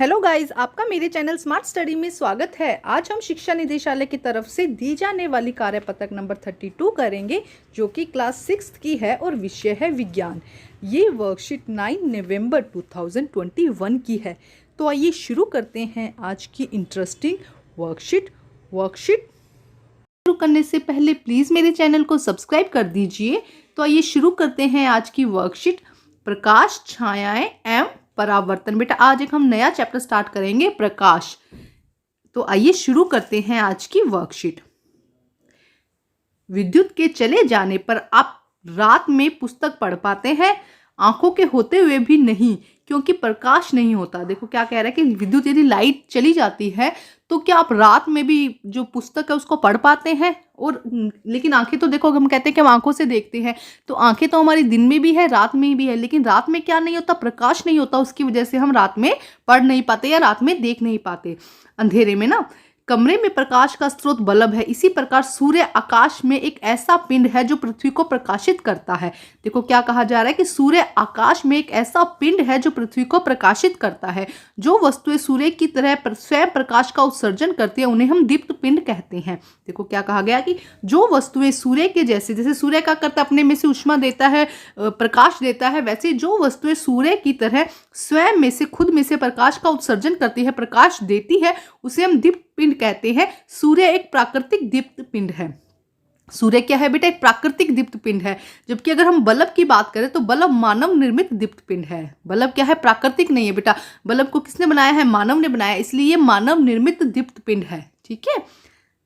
Hello guys, आपका मेरे channel smart study में स्वागत है। आज हम शिक्षा निदेशालय की तरफ से दी जाने वाली कार्यपत्रक नंबर 32 करेंगे, जो कि क्लास 6 की है और विषय है विज्ञान। ये वर्कशीट 9 नवंबर 2021 की है। तो आइए शुरू करते हैं आज की इंटरेस्टिंग वर्कशीट। शुरू करने से पहले प्लीज़ मेरे चैनल को सब्सक्राइब कर दीजिए। तो आइए शुरू करते हैं आज की वर्कशीट, प्रकाश, छायाएं एवं परावर्तन। बेटा आज एक हम नया चैप्टर स्टार्ट करेंगे, प्रकाश। तो आइए शुरू करते हैं आज की वर्कशीट। विद्युत के चले जाने पर आप रात में पुस्तक पढ़ पाते हैं, आंखों के होते हुए भी नहीं, क्योंकि प्रकाश नहीं होता। देखो क्या कह रहा है कि विद्युत यदि लाइट चली जाती है तो क्या आप रात में भी जो पुस्तक है उसको पढ़ पाते हैं? और लेकिन आंखें तो देखो, हम कहते हैं कि हम आंखों से देखते हैं, तो आंखें तो हमारी दिन में भी है रात में भी है, लेकिन रात में क्या नहीं होता, प्रकाश नहीं होता। उसकी वजह से हम रात में पढ़ नहीं पाते या रात में देख नहीं पाते, अंधेरे में ना। कमरे में प्रकाश का स्रोत बल्ब है। इसी प्रकार सूर्य आकाश में एक ऐसा पिंड है जो पृथ्वी को प्रकाशित करता है। देखो क्या कहा जा रहा है कि सूर्य आकाश में एक ऐसा पिंड है जो पृथ्वी को प्रकाशित करता है। जो वस्तुएं सूर्य की तरह स्वयं प्रकाश का उत्सर्जन करती है उन्हें हम दीप्त पिंड कहते हैं। देखो क्या कहा गया कि जो वस्तुएं सूर्य के जैसे सूर्य का करता अपने में से ऊष्मा देता है, प्रकाश देता है, वैसे जो वस्तुएं सूर्य की तरह स्वयं में से खुद में से प्रकाश का उत्सर्जन करती है, प्रकाश देती है, उसे हम दीप्त पिंड कहते हैं। सूर्य एक प्राकृतिक दीप्त पिंड है। सूर्य क्या है बेटा? एक प्राकृतिक दीप्त पिंड है। जबकि अगर हम बल्ब की बात करें तो बल्ब मानव निर्मित दीप्त पिंड है। बल्ब क्या है? प्राकृतिक नहीं है बेटा। बल्ब को किसने बनाया है? मानव ने बनाया, इसलिए ये मानव निर्मित दीप्त पिंड है। ठीक है,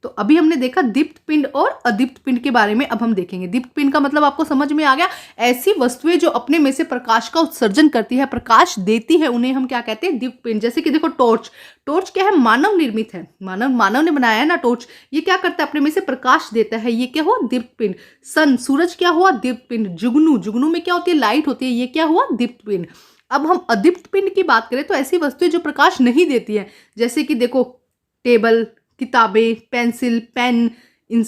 तो अभी हमने देखा दीप्त पिंड और अदीप्त पिंड के बारे में। अब हम देखेंगे दीप्त पिंड का मतलब आपको समझ में आ गया। ऐसी वस्तुएं जो अपने में से प्रकाश का उत्सर्जन करती है, प्रकाश देती है, उन्हें हम क्या कहते हैं? दीप्त पिंड। जैसे कि देखो टॉर्च, टॉर्च क्या है? मानव निर्मित है, मानव ने बनाया है ना टॉर्च। ये क्या करता है? अपने में से प्रकाश देता है, ये क्या हुआ? दीप्त पिंड। सन, सूरज क्या हुआ? दीप्त पिंड। जुगनू, जुगनू में क्या होती है? लाइट होती है, ये क्या हुआ? दीप्त पिंड। अब हम अदीप्त पिंड की बात करें तो ऐसी वस्तुएं जो प्रकाश नहीं देती है, जैसे कि देखो टेबल, किताबें, पेंसिल, पेन,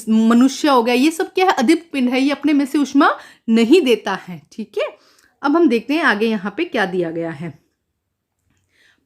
मनुष्य हो गया, ये सब क्या है? अदीप्त पिंड है, ये अपने में से ऊष्मा नहीं देता है। ठीक है, अब हम देखते हैं आगे यहाँ पे क्या दिया गया है।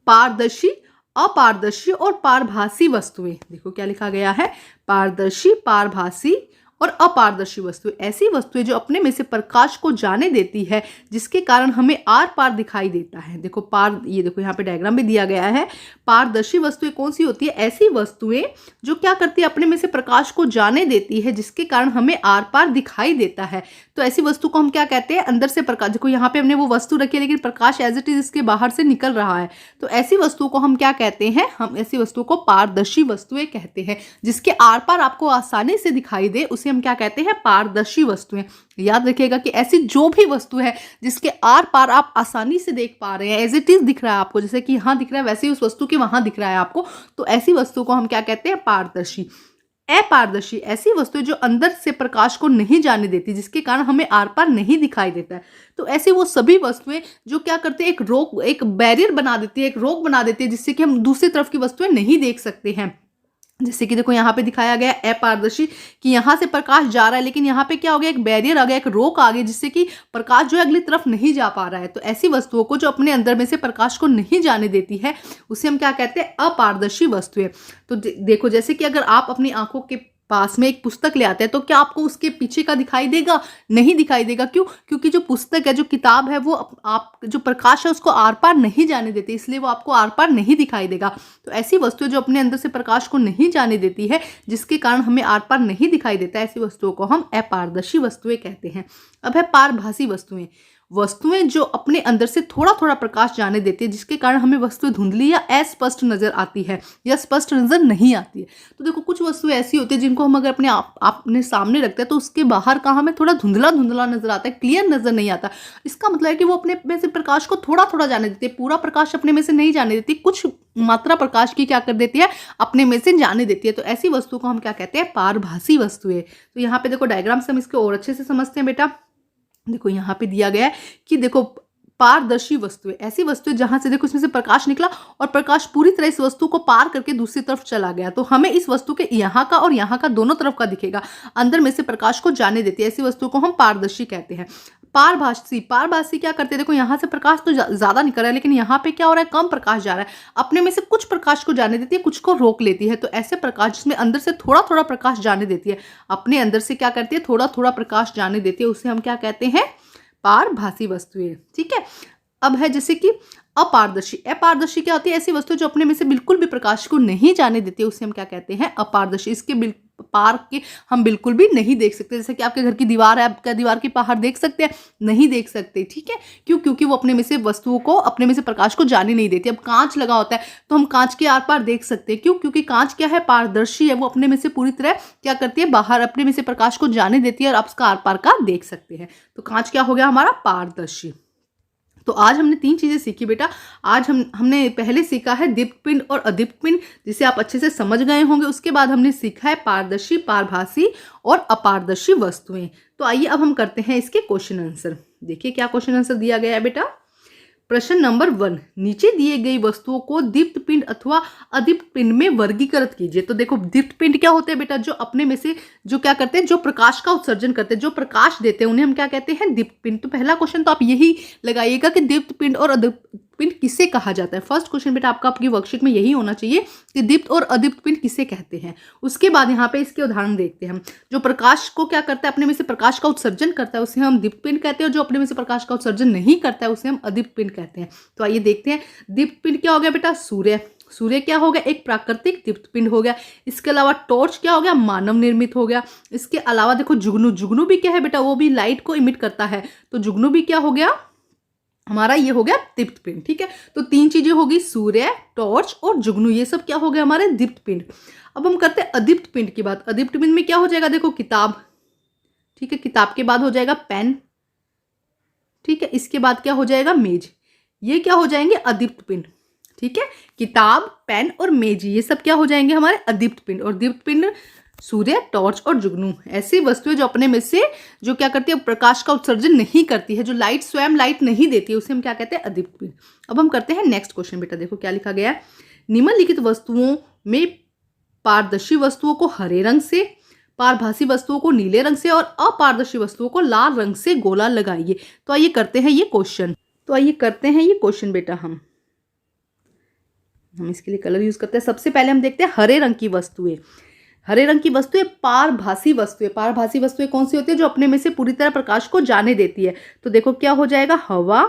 पारदर्शी, अपारदर्शी और पारभासी वस्तुएं। देखो क्या लिखा गया है, पारदर्शी, पारभासी और अपारदर्शी वस्तुएं। ऐसी वस्तुएं जो अपने में से प्रकाश को जाने देती है, जिसके कारण हमें आर पार दिखाई देता है। देखो पार, ये देखो यहाँ पे डायग्राम भी दिया गया है। पारदर्शी वस्तुएं कौन सी होती है? ऐसी वस्तुएं जो क्या करती है? अपने में से प्रकाश को जाने देती है, जिसके कारण हमें आर पार दिखाई देता है। तो ऐसी वस्तु को हम क्या कहते हैं? अंदर से प्रकाश। देखो यहाँ पे हमने वो वस्तु रखी है, लेकिन प्रकाश एज इट इज इसके बाहर से निकल रहा है, तो ऐसी वस्तुओं को हम क्या कहते हैं? हम ऐसी वस्तुओं को पारदर्शी वस्तुएं कहते हैं। जिसके आर पार आपको आसानी से दिखाई दे उसे हम क्या कहते हैं? पारदर्शी वस्तुएं। याद रखिएगा कि ऐसी जो भी वस्तु है जिसके आर पार आप आसानी से देख पा रहे हैं, एज इट इज दिख रहा है आपको, जैसे कि यहाँ दिख रहा है वैसे ही उस वस्तु के वहां दिख रहा है आपको, तो ऐसी वस्तु को हम क्या कहते हैं? पारदर्शी। अपारदर्शी, ऐसी वस्तुएं जो अंदर से प्रकाश को नहीं जाने देती, जिसके कारण हमें आर पार नहीं दिखाई देता है। तो ऐसी वो सभी वस्तुएं जो क्या करते हैं? एक रोक, एक बैरियर बना देती है, एक रोक बना देती है, जिससे कि हम दूसरी तरफ की वस्तुएं नहीं देख सकते हैं। जैसे कि देखो यहाँ पे दिखाया गया अपारदर्शी कि यहाँ से प्रकाश जा रहा है, लेकिन यहाँ पे क्या हो गया? एक बैरियर आ गया, एक रोक आ गई, जिससे कि प्रकाश जो है अगली तरफ नहीं जा पा रहा है। तो ऐसी वस्तुओं को जो अपने अंदर में से प्रकाश को नहीं जाने देती है उसे हम क्या कहते हैं? अपारदर्शी वस्तुएं। तो देखो जैसे कि अगर आप अपनी आंखों के पास में एक पुस्तक ले आते हैं तो क्या आपको उसके पीछे का दिखाई देगा? नहीं दिखाई देगा। क्यों? क्योंकि जो पुस्तक है, जो किताब है, वो आप जो प्रकाश है उसको आर पार नहीं जाने देती, इसलिए वो आपको आर पार नहीं दिखाई देगा। तो ऐसी वस्तुएं जो अपने अंदर से प्रकाश को नहीं जाने देती है, जिसके कारण हमें आर पार नहीं दिखाई देता, ऐसी वस्तुओं को हम अपारदर्शी वस्तुएं कहते हैं। अब है पारभासी वस्तुएं। वस्तुएं जो अपने अंदर से थोड़ा थोड़ा प्रकाश जाने देती है, जिसके कारण हमें वस्तुएं धुंधली या अस्पष्ट नजर आती है या स्पष्ट नजर नहीं आती है। तो देखो कुछ वस्तुएं ऐसी होती है जिनको हम अगर अपने सामने रखते हैं तो उसके बाहर का हमें थोड़ा धुंधला धुंधला नजर आता है, क्लियर नजर नहीं आता। इसका मतलब है कि वो अपने में से प्रकाश को थोड़ा थोड़ा जाने देती है, पूरा प्रकाश अपने में से नहीं जाने देती, कुछ मात्रा प्रकाश की क्या कर देती है? अपने में से जाने देती है। तो ऐसी वस्तु को हम क्या कहते हैं? पारभासी वस्तुएं। तो यहाँ पे देखो डायग्राम से हम इसको और अच्छे से समझते हैं बेटा। देखो यहाँ पे दिया गया है कि देखो पारदर्शी वस्तुएं, ऐसी वस्तुएं जहां से देखो इसमें से प्रकाश निकला और प्रकाश पूरी तरह इस वस्तु को पार करके दूसरी तरफ चला गया, तो हमें इस वस्तु के यहाँ का और यहाँ का दोनों तरफ का दिखेगा, अंदर में से प्रकाश को जाने देती है। ऐसी वस्तु को हम पारदर्शी कहते हैं। पारभासी, पारभासी क्या करते हैं, देखो यहाँ से प्रकाश तो ज्यादा निकल रहा है, लेकिन यहाँ पे क्या हो रहा है, कम प्रकाश जा रहा है। अपने में से कुछ प्रकाश को जाने देती है, कुछ को रोक लेती है। तो ऐसे प्रकाश जिसमें अंदर से थोड़ा थोड़ा प्रकाश जाने देती है, अपने अंदर से क्या करती है, थोड़ा थोड़ा प्रकाश जाने देती है, उसे हम क्या कहते हैं, पारभासी वस्तुएं। ठीक है, अब है जैसे कि अपारदर्शी। अपारदर्शी क्या होती है, ऐसी वस्तु जो अपने में से बिल्कुल भी प्रकाश को नहीं जाने देती है, उसे हम क्या कहते हैं, अपारदर्शी। इसके पार के हम बिल्कुल भी नहीं देख सकते। जैसे कि आपके घर की दीवार है, आपका दीवार के बाहर देख सकते हैं, नहीं देख सकते। ठीक है, क्यों, क्योंकि वो अपने में से वस्तुओं को, अपने में से प्रकाश को जाने नहीं देती। अब कांच लगा होता है तो हम कांच के आर पार देख सकते हैं, क्यों, क्योंकि कांच क्या है, पारदर्शी है, वो अपने में से पूरी तरह क्या करती है, बाहर अपने में से प्रकाश को जाने देती है और आप उसका आर पार का देख सकते हैं। तो कांच क्या हो गया हमारा, पारदर्शी। तो आज हमने 3 चीजें सीखी बेटा। आज हमने पहले सीखा है दीप्त पिंड और अदीप्त पिंड, जिसे आप अच्छे से समझ गए होंगे। उसके बाद हमने सीखा है पारदर्शी, पारभासी और अपारदर्शी वस्तुएं। तो आइए अब हम करते हैं इसके क्वेश्चन आंसर। देखिए क्या क्वेश्चन आंसर दिया गया है बेटा। प्रश्न नंबर 1, नीचे दिए गई वस्तुओं को दीप्त पिंड अथवा अदीप्त पिंड में वर्गीकृत कीजिए। तो देखो दीप्त पिंड क्या होते हैं बेटा, जो अपने में से जो क्या करते हैं, जो प्रकाश का उत्सर्जन करते हैं, जो प्रकाश देते हैं, उन्हें हम क्या कहते हैं, दीप्त पिंड। तो पहला क्वेश्चन तो आप यही लगाइएगा कि दीप्त पिंड और अदीप्त पिंड किसे कहा जाता है। फर्स्ट क्वेश्चन बेटा आपका आपकी वर्कशीट में यही होना चाहिए कि दीप्त और अदीप्त पिंड किसे कहते हैं। उसके बाद यहाँ पे इसके उदाहरण देखते हैं हम। जो प्रकाश को क्या करता है, अपने में से प्रकाश का उत्सर्जन करता है, उसे हम दीप्त पिंड कहते हैं, और जो अपने में से प्रकाश का उत्सर्जन नहीं करता है, उसे हम अदीप्त पिंड कहते हैं। तो आइए देखते हैं। दीप्त पिंड क्या हो गया बेटा, सूर्य। सूर्य क्या हो गया, एक प्राकृतिक दीप्त पिंड हो गया। इसके अलावा टॉर्च क्या हो गया, मानव निर्मित हो गया। इसके अलावा देखो जुगनू, जुगनू भी क्या है बेटा, वो भी लाइट को इमिट करता है। तो जुगनू भी क्या हो गया हमारा, ये हो गया दीप्त पिंड। ठीक है, तो 3 चीजें होगी, सूर्य, टॉर्च और जुगनू, ये सब क्या हो गया हमारे दीप्त पिंड। अब हम करते हैं अदीप्त पिंड की बात। अदीप्त पिंड में क्या हो जाएगा, देखो किताब। ठीक है, किताब के बाद हो जाएगा पेन। ठीक है, इसके बाद क्या हो जाएगा, मेज। ये क्या हो जाएंगे, अदीप्त पिंड। ठीक है, किताब, पेन और मेज, ये सब क्या हो जाएंगे हमारे अदीप्त पिंड। और दीप्त पिंड सूर्य, टॉर्च और जुगनू, ऐसी वस्तुएं जो अपने में से जो क्या करती है, प्रकाश का उत्सर्जन नहीं करती है, जो लाइट स्वयं लाइट नहीं देती है, उसे हम क्या कहते हैं, अदीप्त पिंड। अब हम करते हैं नेक्स्ट क्वेश्चन बेटा। देखो क्या लिखा गया है। निम्नलिखित वस्तुओं में पारदर्शी वस्तुओं को हरे रंग से, पारभासी वस्तुओं को नीले रंग से और अपारदर्शी वस्तुओं को लाल रंग से गोला लगाइए। तो आइए करते हैं ये क्वेश्चन बेटा। हम इसके लिए कलर यूज करते हैं। सबसे पहले हम देखते हैं हरे रंग की वस्तुएं। हरे रंग की वस्तुएं पारभासी वस्तुएं। पारभासी वस्तुएं कौन सी होती है, जो अपने में से पूरी तरह प्रकाश को जाने देती है। तो देखो क्या हो जाएगा, हवा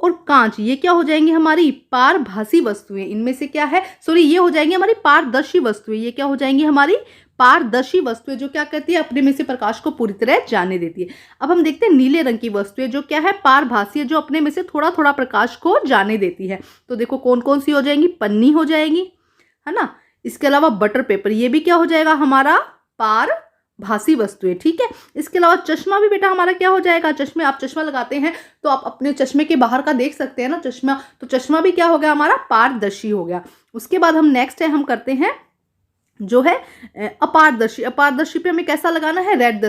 और कांच, ये क्या हो जाएंगी हमारी पारभासी वस्तुएं। इनमें से क्या है, सॉरी, ये हो जाएंगी हमारी पारदर्शी वस्तुएं। ये क्या हो जाएंगी हमारी पारदर्शी वस्तुएं, जो क्या करती है, अपने में से प्रकाश को पूरी तरह जाने देती है। अब हम देखते हैं नीले रंग की वस्तुएं, जो क्या है, पारभासी है, जो अपने में से थोड़ा थोड़ा प्रकाश को जाने देती है। तो देखो कौन कौन सी हो जाएंगी, पन्नी हो जाएगी, है ना। इसके अलावा बटर पेपर, ये भी क्या हो जाएगा हमारा पारभासी वस्तुएं। ठीक है, इसके अलावा चश्मा भी बेटा हमारा क्या हो जाएगा, चश्मे, आप चश्मा लगाते हैं तो आप अपने चश्मे के बाहर का देख सकते हैं ना चश्मा, तो चश्मा भी क्या हो गया हमारा, पारदर्शी हो गया। उसके बाद हम नेक्स्ट है, हम करते हैं जो है अपारदर्शी। अपारदर्शी पे हमें कैसा लगाना है, रेड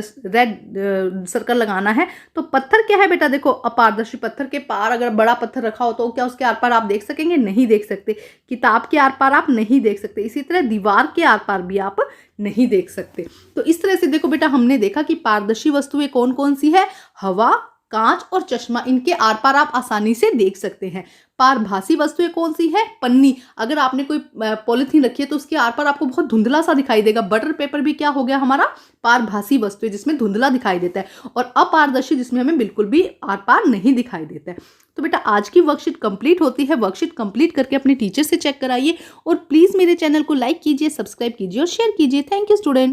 सर्कल लगाना है। तो पत्थर क्या है बेटा, देखो अपारदर्शी पत्थर के पार अगर बड़ा पत्थर रखा हो तो क्या उसके आर पार आप देख सकेंगे, नहीं देख सकते। किताब के आर पार आप नहीं देख सकते। इसी तरह दीवार के आर पार भी आप नहीं देख सकते। तो इस तरह से देखो बेटा हमने देखा कि पारदर्शी वस्तुएं कौन कौन सी है, हवा, कांच और चश्मा, इनके आर पार आप आसानी से देख सकते हैं। पारभासी वस्तुएं कौन सी है, पन्नी, अगर आपने कोई पॉलिथीन रखी है तो उसके आर पार आपको बहुत धुंधला सा दिखाई देगा। बटर पेपर भी क्या हो गया हमारा, पारभासी वस्तुएं, जिसमें धुंधला दिखाई देता है। और अपारदर्शी, जिसमें हमें बिल्कुल भी आर पार नहीं दिखाई देता है। तो बेटा आज की वर्कशीट कंप्लीट होती है। वर्कशीट कंप्लीट करके अपने टीचर से चेक कराइए और प्लीज मेरे चैनल को लाइक कीजिए, सब्सक्राइब कीजिए और शेयर कीजिए। Thank you student.